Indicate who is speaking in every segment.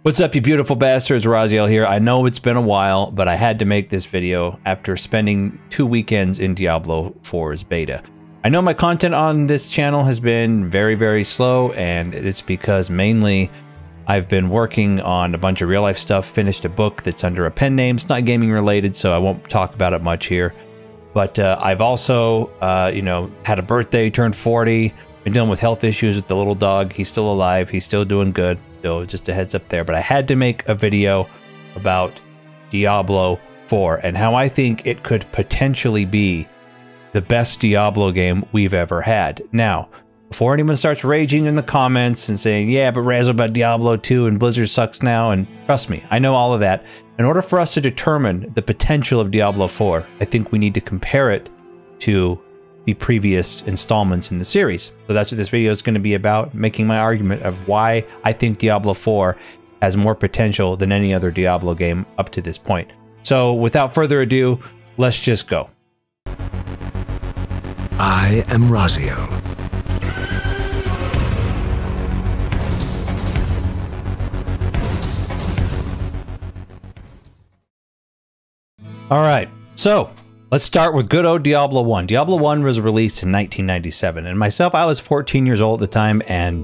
Speaker 1: What's up, you beautiful bastards? Raziel here. I know it's been a while, but I had to make this video after spending 2 weekends in Diablo 4's beta. I know my content on this channel has been very slow, and it's because mainly I've been working on a bunch of real-life stuff, finished a book that's under a pen name. It's not gaming related, so I won't talk about it much here. But I've also, had a birthday, turned 40, been dealing with health issues with the little dog. He's still alive. He's still doing good. So just a heads up there. But I had to make a video about Diablo 4 and how I think it could potentially be the best Diablo game we've ever had. Now, before anyone starts raging in the comments and saying, yeah, but Raz about Diablo 2 and Blizzard sucks now, and trust me, I know all of that. In order for us to determine the potential of Diablo 4, I think we need to compare it to the previous installments in the series. So that's what this video is going to be about, making my argument of why I think Diablo 4 has more potential than any other Diablo game up to this point. So without further ado, let's just go.
Speaker 2: I am Raziel.
Speaker 1: All right, so let's start with good old Diablo 1. Diablo 1 was released in 1997, and myself, I was 14 years old at the time, and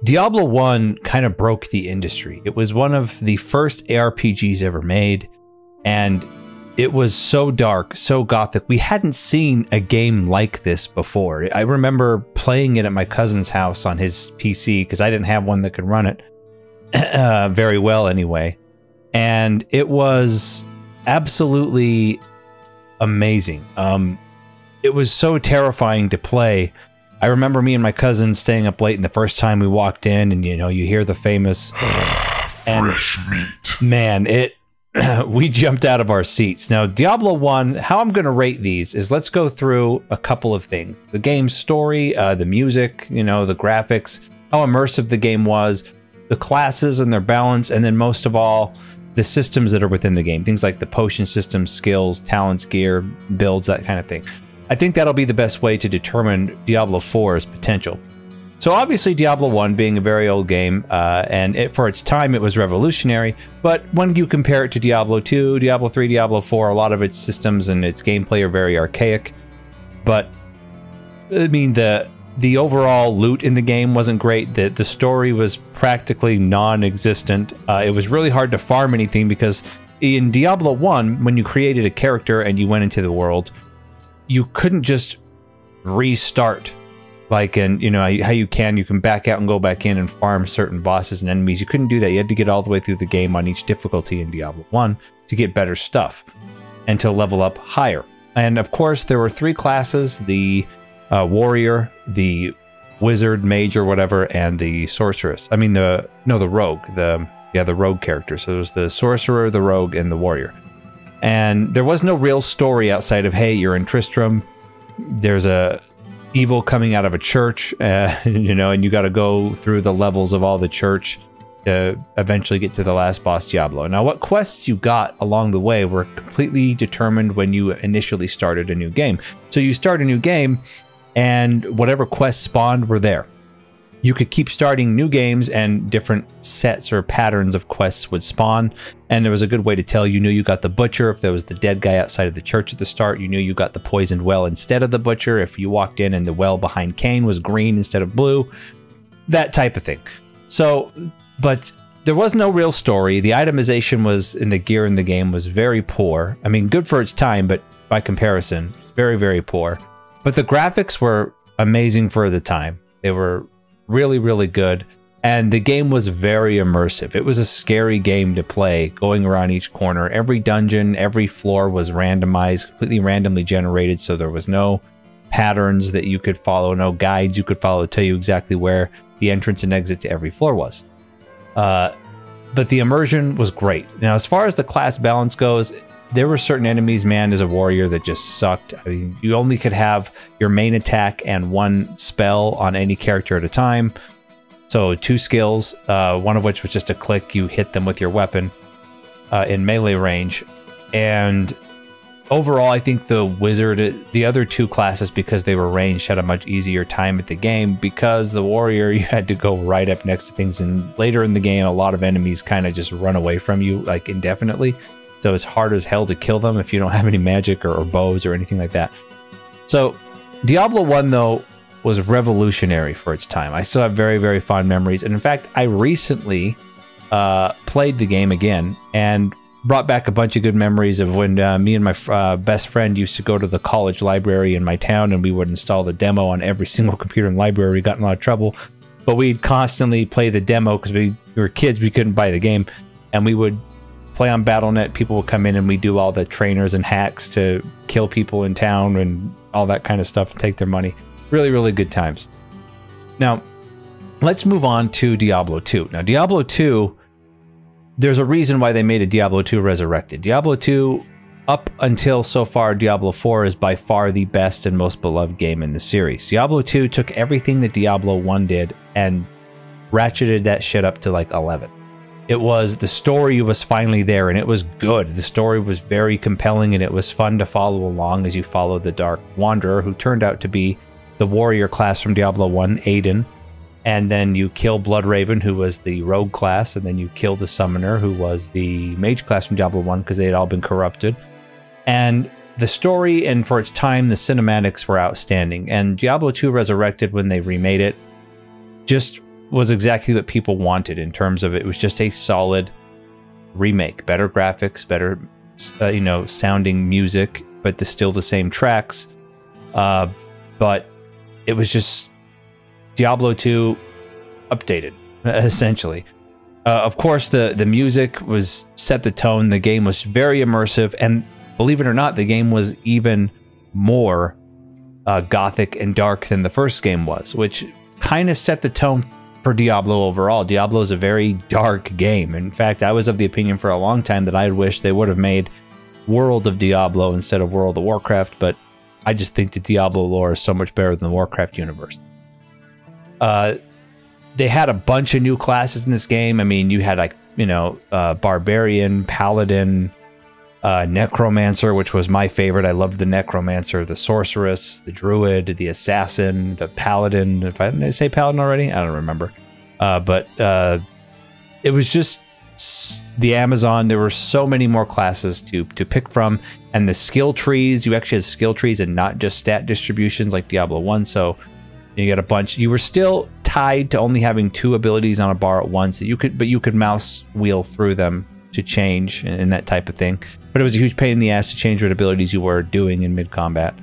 Speaker 1: Diablo 1 kind of broke the industry. It was one of the first ARPGs ever made, and it was so dark, so gothic. We hadn't seen a game like this before. I remember playing it at my cousin's house on his PC, because I didn't have one that could run it very well anyway, and it was absolutely amazing. It was so terrifying to play. I remember me and my cousin staying up late, and the first time we walked in, and you hear the famous
Speaker 3: fresh meat.
Speaker 1: Man, we jumped out of our seats. Now, Diablo 1, how I'm going to rate these is, let's go through a couple of things. The game's story, the music, the graphics, how immersive the game was, the classes and their balance, and then most of all, the systems that are within the game. Things like the potion system, skills, talents, gear, builds, that kind of thing. I think that'll be the best way to determine Diablo 4's potential. So obviously Diablo 1 being a very old game, and for its time it was revolutionary, but when you compare it to Diablo 2, Diablo 3, Diablo 4, a lot of its systems and its gameplay are very archaic. But, I mean, the overall loot in the game wasn't great. The story was practically non-existent. It was really hard to farm anything, because in Diablo 1, when you created a character and you went into the world, you couldn't just restart like in, how you can back out and go back in and farm certain bosses and enemies. You couldn't do that. You had to get all the way through the game on each difficulty in Diablo 1 to get better stuff and to level up higher. And of course, there were 3 classes: the warrior, the wizard, mage, or whatever, and the sorceress. I mean, the rogue. The rogue character. So it was the sorcerer, the rogue, and the warrior. And there was no real story outside of, hey, you're in Tristram, there's a evil coming out of a church, and you got to go through the levels of all the church to eventually get to the last boss, Diablo. Now, what quests you got along the way were completely determined when you initially started a new game. So you start a new game, and whatever quests spawned were there. You could keep starting new games, and different sets or patterns of quests would spawn, and there was a good way to tell. You knew you got the butcher if there was the dead guy outside of the church at the start. You knew you got the poisoned well instead of the butcher if you walked in and the well behind Cain was green instead of blue. That type of thing. So, but there was no real story. The itemization was in the gear in the game was very poor. I mean, good for its time, but by comparison, very poor. But the graphics were amazing for the time. They were really good, and the game was very immersive. It was a scary game to play, going around each corner. Every dungeon, every floor was randomized, completely randomly generated, so there was no patterns that you could follow, no guides you could follow to tell you exactly where the entrance and exit to every floor was. But the immersion was great. Now, as far as the class balance goes, there were certain enemies, man, as a warrior that just sucked. I mean, you only could have your main attack and 1 spell on any character at a time. So 2 skills, one of which was just a click. You hit them with your weapon in melee range. And overall, I think the wizard, the other two classes, because they were ranged, had a much easier time at the game. Because the warrior, you had to go right up next to things, and later in the game, a lot of enemies kind of just run away from you like indefinitely. So it's hard as hell to kill them if you don't have any magic or bows or anything like that. So Diablo 1, though, was revolutionary for its time. I still have very, very fond memories. And in fact, I recently played the game again and brought back a bunch of good memories of when me and my best friend used to go to the college library in my town, and we would install the demo on every single computer in the library. We got in a lot of trouble, but we'd constantly play the demo because we were kids. We couldn't buy the game, and we would play on Battle.net. People would come in and we do all the trainers and hacks to kill people in town and all that kind of stuff and take their money. Really, really good times. Now, let's move on to Diablo 2. Now, Diablo 2, there's a reason why they made a Diablo 2 Resurrected. Diablo 2, up until so far, Diablo 4 is by far the best and most beloved game in the series. Diablo 2 took everything that Diablo 1 did and ratcheted that shit up to like 11. It was, the story was finally there, and it was good. The story was very compelling, and it was fun to follow along as you followed the Dark Wanderer, who turned out to be the warrior class from Diablo 1, Aiden. And then you kill Bloodraven, who was the rogue class, and then you kill the summoner, who was the mage class from Diablo 1, because they had all been corrupted. And the story, and for its time, the cinematics were outstanding. And Diablo 2 Resurrected, when they remade it, just was exactly what people wanted in terms of it was just a solid remake. Better graphics, better sounding music, but still the same tracks. But it was just Diablo 2 updated, essentially. Of course, the music was set the tone. The game was very immersive, and believe it or not, the game was even more gothic and dark than the first game was, which kind of set the tone for Diablo overall. Diablo is a very dark game. In fact, I was of the opinion for a long time that I wish they would have made World of Diablo instead of World of Warcraft, but I just think the Diablo lore is so much better than the Warcraft universe. They had a bunch of new classes in this game. I mean, you had like, Barbarian, Paladin, Necromancer, which was my favorite. I loved the Necromancer, the Sorceress, the Druid, the Assassin, the Paladin. Did I say Paladin already? I don't remember. But it was just the Amazon. There were so many more classes to pick from. And the skill trees, you actually had skill trees and not just stat distributions like Diablo 1. So you get a bunch. You were still tied to only having 2 abilities on a bar at once. But you could mouse wheel through them to change and that type of thing. But it was a huge pain in the ass to change what abilities you were doing in mid-combat.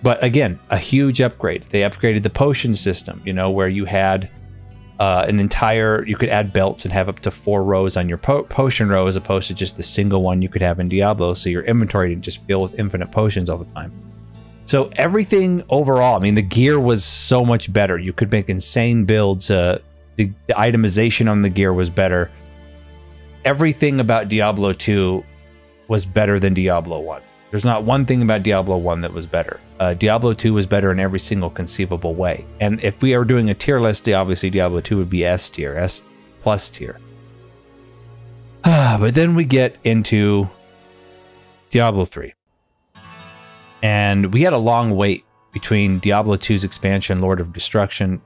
Speaker 1: But again, a huge upgrade. They upgraded the potion system, where you had an entire, you could add belts and have up to 4 rows on your potion row as opposed to just the single one you could have in Diablo. So your inventory didn't just fill with infinite potions all the time. So everything overall, I mean, the gear was so much better. You could make insane builds. The itemization on the gear was better. Everything about Diablo 2 was better than Diablo 1. There's not one thing about Diablo 1 that was better. Diablo 2 was better in every single conceivable way. And if we are doing a tier list, obviously Diablo 2 would be S tier, S plus tier. But then we get into Diablo 3. And we had a long wait between Diablo 2's expansion, Lord of Destruction,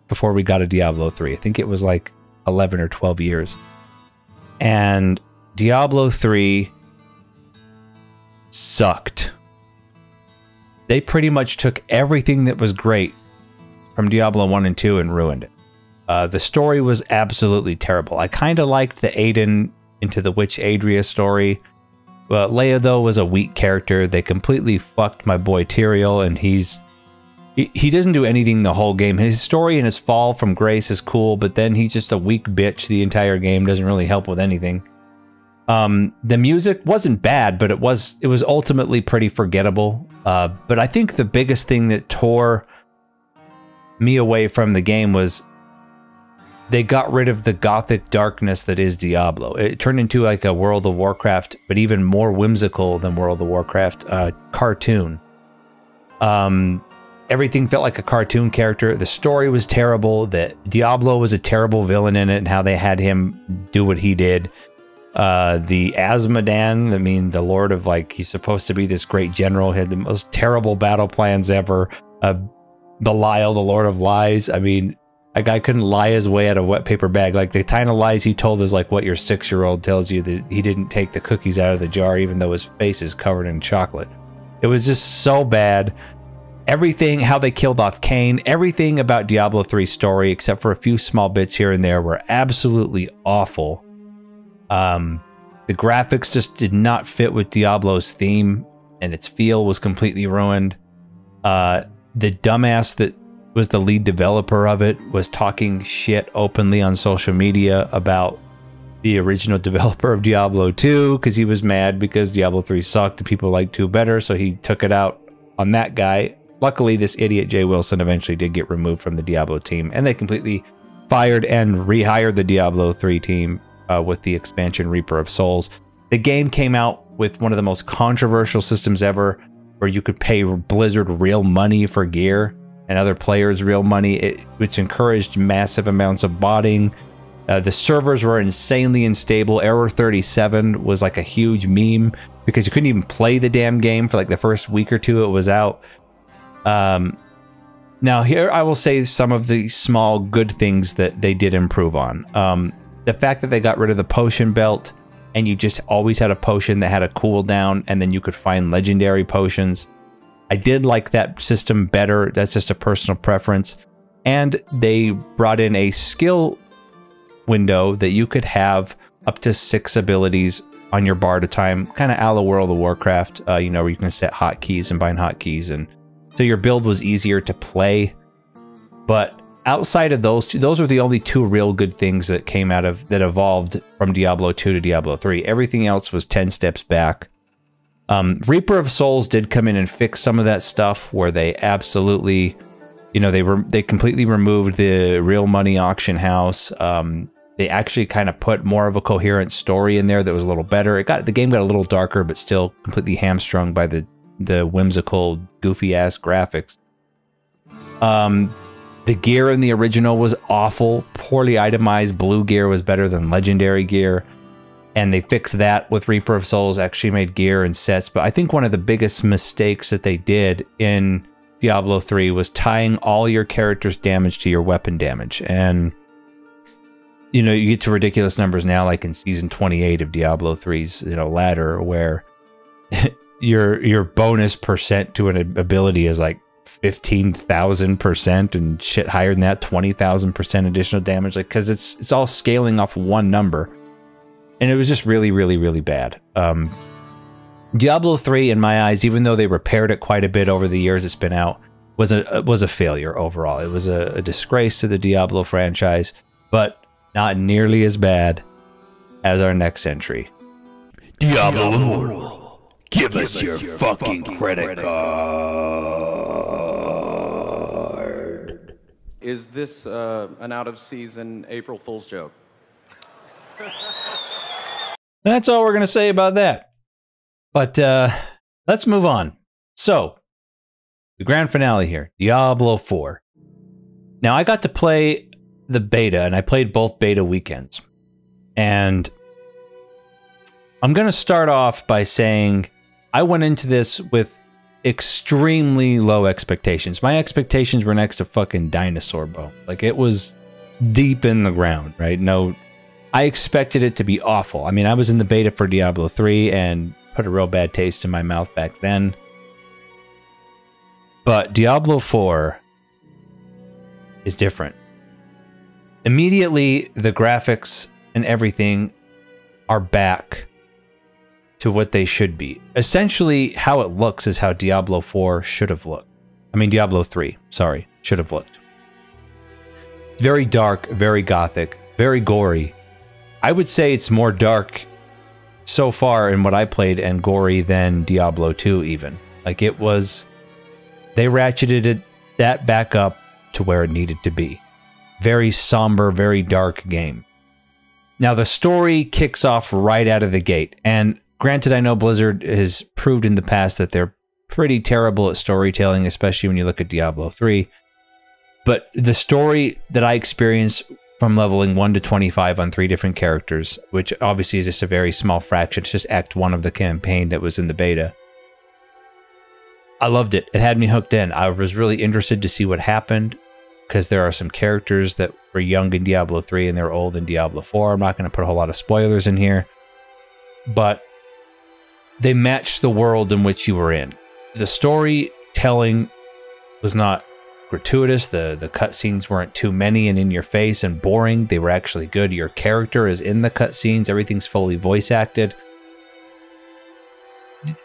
Speaker 1: before we got a Diablo 3. I think it was like 11 or 12 years. And Diablo 3 sucked. They pretty much took everything that was great from Diablo 1 and 2 and ruined it. The story was absolutely terrible. I kind of liked the Aiden into the Witch Adria story. Leia, though, was a weak character. They completely fucked my boy Tyrael, and he doesn't do anything the whole game. His story and his fall from grace is cool, but then he's just a weak bitch the entire game. Doesn't really help with anything. The music wasn't bad, but it was ultimately pretty forgettable. But I think the biggest thing that tore me away from the game was they got rid of the gothic darkness that is Diablo. It turned into like a World of Warcraft, but even more whimsical than World of Warcraft cartoon. Everything felt like a cartoon character. The story was terrible. That Diablo was a terrible villain in it, and how they had him do what he did. The Azmodan, I mean, the Lord of, like, he's supposed to be this great general, he had the most terrible battle plans ever. Belial, the Lord of Lies, I mean, a guy couldn't lie his way out of a wet paper bag. Like, the kind of lies he told is like what your 6-year-old tells you, that he didn't take the cookies out of the jar even though his face is covered in chocolate. It was just so bad. Everything, how they killed off Cain, everything about Diablo 3's story, except for a few small bits here and there, were absolutely awful. The graphics just did not fit with Diablo's theme, and its feel was completely ruined. The dumbass that was the lead developer of it was talking shit openly on social media about the original developer of Diablo 2 because he was mad because Diablo 3 sucked and people liked 2 better, so he took it out on that guy. Luckily, this idiot Jay Wilson eventually did get removed from the Diablo team, and they completely fired and rehired the Diablo 3 team with the expansion Reaper of Souls. The game came out with one of the most controversial systems ever, where you could pay Blizzard real money for gear and other players real money, which encouraged massive amounts of botting. The servers were insanely unstable. Error 37 was like a huge meme because you couldn't even play the damn game for like the first week or two it was out. Now here I will say some of the small good things that they did improve on. The fact that they got rid of the potion belt and you just always had a potion that had a cooldown and then you could find legendary potions. I did like that system better. That's just a personal preference. And they brought in a skill window that you could have up to 6 abilities on your bar at a time, kind of a la World of Warcraft, you know, where you can set hotkeys and bind hotkeys, and so your build was easier to play. But outside of those two, those were the only 2 real good things that came out of, that evolved from Diablo 2 to Diablo 3. Everything else was 10 steps back. Reaper of Souls did come in and fix some of that stuff where they absolutely, you know, they completely removed the real money auction house. They actually kind of put more of a coherent story in there that was a little better. The game got a little darker, but still completely hamstrung by the whimsical, goofy ass graphics. The gear in the original was awful, poorly itemized. Blue gear was better than legendary gear. And they fixed that with Reaper of Souls, actually made gear and sets. But I think one of the biggest mistakes that they did in Diablo 3 was tying all your character's damage to your weapon damage. And, you know, you get to ridiculous numbers now, like in Season 28 of Diablo 3's, you know, ladder, where your bonus percent to an ability is like 15,000% and shit higher than that, 20,000% additional damage. Like, because it's all scaling off one number. And it was just really, really, really bad. Diablo 3, in my eyes, even though they repaired it quite a bit over the years it's been out, was a failure overall. It was a disgrace to the Diablo franchise, but not nearly as bad as our next entry.
Speaker 4: Diablo Immortal, give us your fucking credit card.
Speaker 5: Is this an out-of-season April Fool's joke?
Speaker 1: That's all we're going to say about that. But let's move on. So, the grand finale here, Diablo 4. Now, I got to play the beta, and I played both beta weekends. And I'm going to start off by saying I went into this with extremely low expectations. My expectations were next to fucking dinosaur bone. Like, it was deep in the ground, right? No, I expected it to be awful. I mean, I was in the beta for Diablo 3 and put a real bad taste in my mouth back then. But Diablo 4 is different. Immediately, the graphics and everything are back to what they should be. Essentially, how it looks is how Diablo 4 should have looked. I mean, Diablo 3, sorry, should have looked. It's very dark, very gothic, very gory. I would say it's more dark so far in what I played and gory than Diablo 2 even. Like, it was... They ratcheted that back up to where it needed to be. Very somber, very dark game. Now, the story kicks off right out of the gate. And granted, I know Blizzard has proved in the past that they're pretty terrible at storytelling, especially when you look at Diablo 3. But the story that I experienced from leveling 1 to 25 on 3 different characters, which obviously is just a very small fraction. It's just Act 1 of the campaign that was in the beta. I loved it. It had me hooked in. I was really interested to see what happened, because there are some characters that were young in Diablo 3 and they're old in Diablo 4. I'm not going to put a whole lot of spoilers in here, but they matched the world in which you were in. The storytelling was not gratuitous. The cutscenes weren't too many and in your face and boring. They were actually good. Your character is in the cutscenes. Everything's fully voice acted.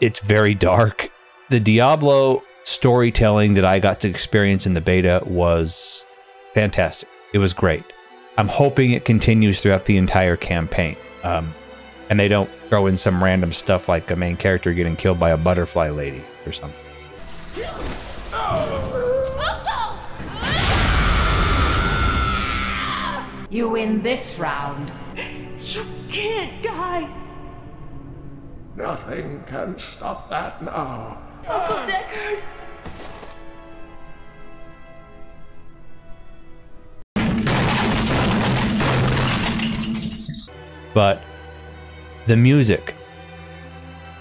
Speaker 1: It's very dark. The Diablo storytelling that I got to experience in the beta was fantastic. It was great. I'm hoping it continues throughout the entire campaign. And they don't throw in some random stuff like a main character getting killed by a butterfly lady or something.
Speaker 6: You win this round.
Speaker 7: You can't die.
Speaker 3: Nothing can stop that now.
Speaker 7: Uncle Deckard.
Speaker 1: But the music.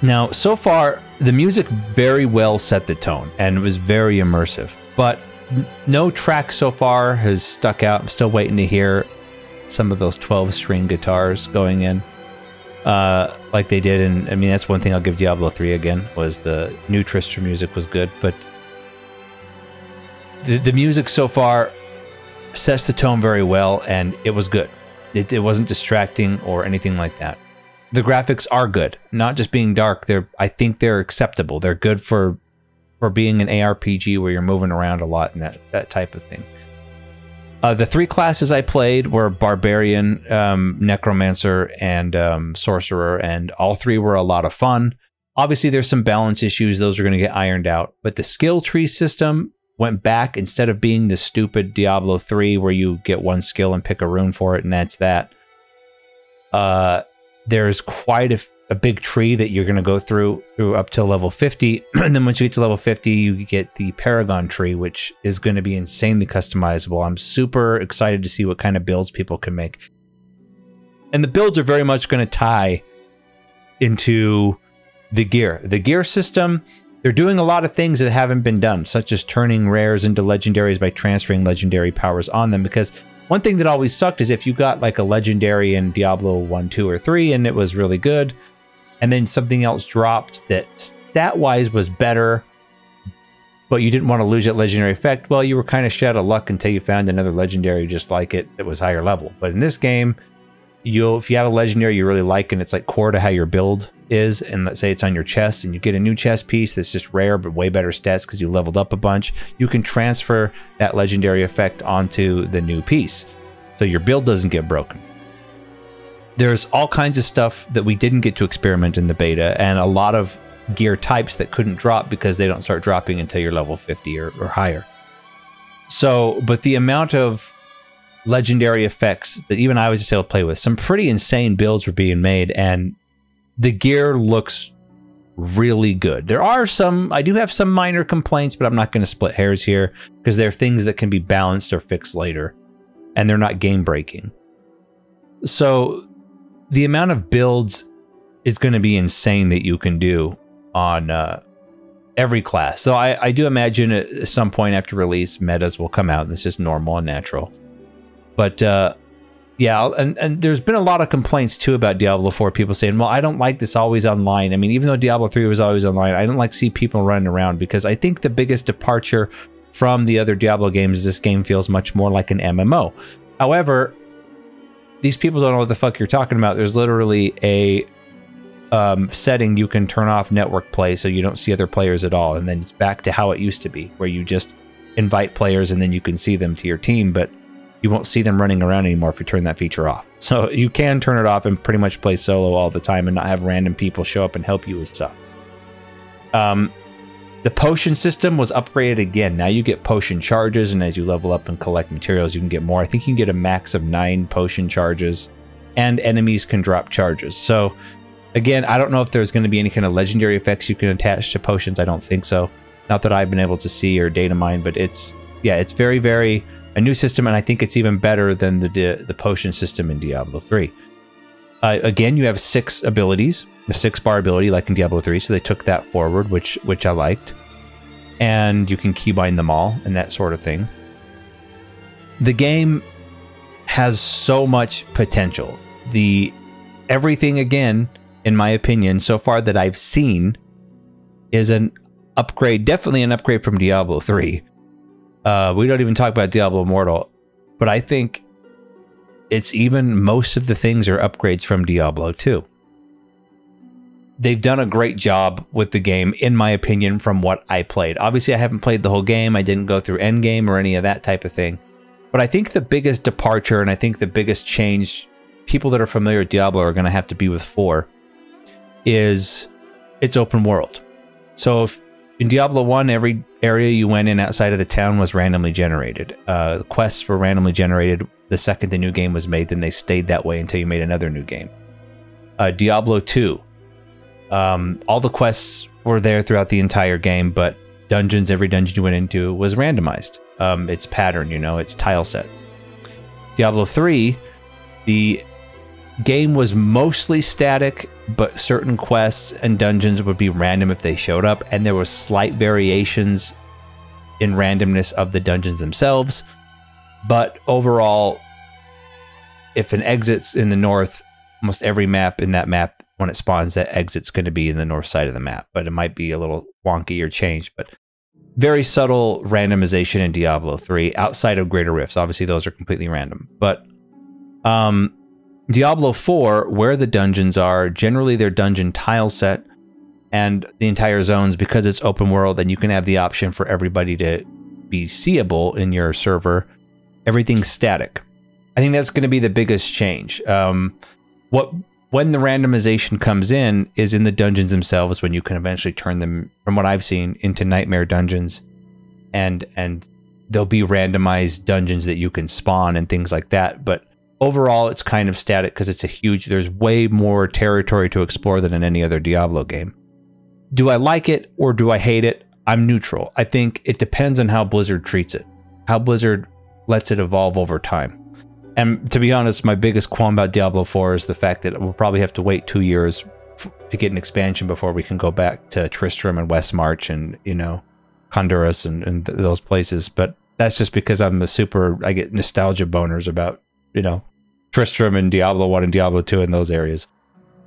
Speaker 1: Now, so far, the music very well set the tone and was very immersive. But no track so far has stuck out. I'm still waiting to hear some of those 12-string guitars going in. Like they did in, I mean, that's one thing I'll give Diablo 3 again, was the new Tristram music was good, but the music so far sets the tone very well, and it was good. It wasn't distracting or anything like that. The graphics are good, not just being dark. I think they're acceptable. They're good for being an ARPG where you're moving around a lot and that type of thing. The 3 classes I played were Barbarian, Necromancer, and Sorcerer, and all 3 were a lot of fun. Obviously, there's some balance issues. Those are going to get ironed out. But the skill tree system went back. Instead of being the stupid Diablo 3 where you get 1 skill and pick a rune for it, and that's that. There's quite a big tree that you're going to go through up to level 50. And then once you get to level 50, you get the Paragon tree, which is going to be insanely customizable. I'm super excited to see what kind of builds people can make. And the builds are very much going to tie into the gear. The gear system, they're doing a lot of things that haven't been done, such as turning rares into legendaries by transferring legendary powers on them, because one thing that always sucked is if you got like a legendary in Diablo 1, 2, or 3 and it was really good, and then something else dropped that stat-wise was better, but you didn't want to lose that legendary effect, well, you were kind of shit out of luck until you found another legendary just like it that was higher level. But in this game, if you have a legendary you really like and it's like core to how your build is, and let's say it's on your chest and you get a new chest piece that's just rare but way better stats because you leveled up a bunch, you can transfer that legendary effect onto the new piece so your build doesn't get broken. There's all kinds of stuff that we didn't get to experiment in the beta, and a lot of gear types that couldn't drop because they don't start dropping until you're level 50 or higher. So, but the amount of legendary effects that even I was just able to play with, some pretty insane builds were being made, and the gear looks really good. There are some, I do have some minor complaints, but I'm not going to split hairs here because they're things that can be balanced or fixed later, and they're not game breaking. So the amount of builds is going to be insane that you can do on every class. So I do imagine at some point after release, metas will come out, and it's just normal and natural. But yeah, and there's been a lot of complaints too about Diablo 4. People saying, well, I don't like this always online. I mean, even though Diablo 3 was always online, I don't like to see people running around, because I think the biggest departure from the other Diablo games is this game feels much more like an MMO. However, these people don't know what the fuck you're talking about. There's literally a setting you can turn off network play so you don't see other players at all, and then it's back to how it used to be, where you just invite players and then you can see them to your team, but you won't see them running around anymore if you turn that feature off. So you can turn it off and pretty much play solo all the time and not have random people show up and help you with stuff. The potion system was upgraded again. Now you get potion charges, and as you level up and collect materials, you can get more. I think you can get a max of 9 potion charges, and enemies can drop charges. So again, I don't know if there's going to be any kind of legendary effects you can attach to potions. I don't think so. Not that I've been able to see or data mine, but it's, yeah, it's very, very a new system, and I think it's even better than the potion system in Diablo 3. Again, you have 6 abilities, a 6-bar ability like in Diablo 3, so they took that forward, which I liked. And you can keybind them all and that sort of thing. The game has so much potential. Everything, again, in my opinion, so far that I've seen, is an upgrade, definitely an upgrade from Diablo 3. We don't even talk about Diablo Immortal, but I think it's even most of the things are upgrades from Diablo 2. They've done a great job with the game, in my opinion, from what I played. Obviously, I haven't played the whole game. I didn't go through endgame or any of that type of thing. But I think the biggest departure, and I think the biggest change people that are familiar with Diablo are going to have to be with 4, is its open world. So if in Diablo 1, every area you went in outside of the town was randomly generated. The quests were randomly generated the second the new game was made, then they stayed that way until you made another new game. Diablo 2, all the quests were there throughout the entire game, but dungeons, every dungeon you went into was randomized. It's pattern, you know, it's tile set. Diablo 3, the game was mostly static, but certain quests and dungeons would be random if they showed up, and there were slight variations in randomness of the dungeons themselves. But overall, if an exit's in the north, almost every map in that map, when it spawns, that exit's going to be in the north side of the map, but it might be a little wonky or changed. But very subtle randomization in Diablo 3 outside of Greater Rifts. Obviously, those are completely random. But Diablo 4, where the dungeons are, generally they're dungeon tile set, and the entire zones, because it's open world, and you can have the option for everybody to be seeable in your server. Everything's static. I think that's going to be the biggest change. When the randomization comes in is in the dungeons themselves, when you can eventually turn them, from what I've seen, into nightmare dungeons, and there'll be randomized dungeons that you can spawn and things like that. But overall, it's kind of static because it's there's way more territory to explore than in any other Diablo game. Do I like it or do I hate it? I'm neutral. I think it depends on how Blizzard treats it, how Blizzard lets it evolve over time. And to be honest, my biggest qualm about Diablo 4 is the fact that we'll probably have to wait 2 years to get an expansion before we can go back to Tristram and Westmarch and, you know, Honduras and those places. But that's just because I get nostalgia boners about, you know, Tristram and Diablo 1 and Diablo 2 in those areas.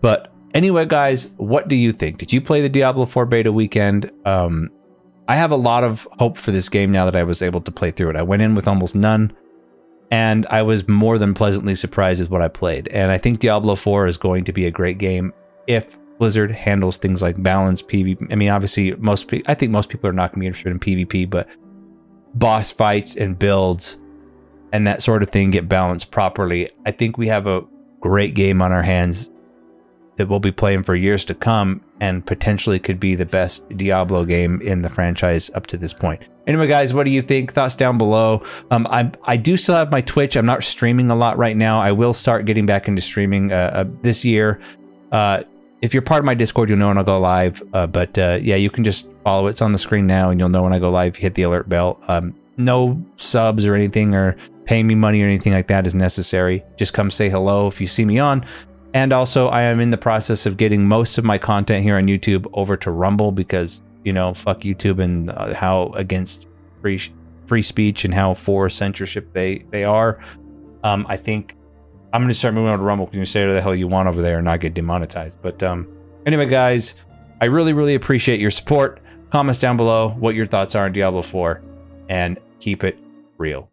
Speaker 1: But anyway, guys, what do you think? Did you play the Diablo 4 beta weekend? I have a lot of hope for this game now that I was able to play through it. I went in with almost none, and I was more than pleasantly surprised with what I played. And I think Diablo 4 is going to be a great game if Blizzard handles things like balance, PvP. I mean, obviously, I think most people are not going to be interested in PvP, but boss fights and builds and that sort of thing get balanced properly. I think we have a great game on our hands that we'll be playing for years to come, and potentially could be the best Diablo game in the franchise up to this point. Anyway, guys, what do you think? Thoughts down below. I do still have my Twitch. I'm not streaming a lot right now. I will start getting back into streaming this year. If you're part of my Discord, you'll know when I'll go live. Yeah, you can just follow it. It's on the screen now, and you'll know when I go live. Hit the alert bell. No subs or anything, or paying me money or anything like that is necessary. Just come say hello if you see me on. And also, I am in the process of getting most of my content here on YouTube over to Rumble, because, you know, fuck YouTube and how against free speech and how for censorship they are. I think I'm going to start moving over to Rumble. Can you say whatever the hell you want over there and not get demonetized? But anyway, guys, I really, really appreciate your support. Comments down below what your thoughts are on Diablo 4, and keep it real.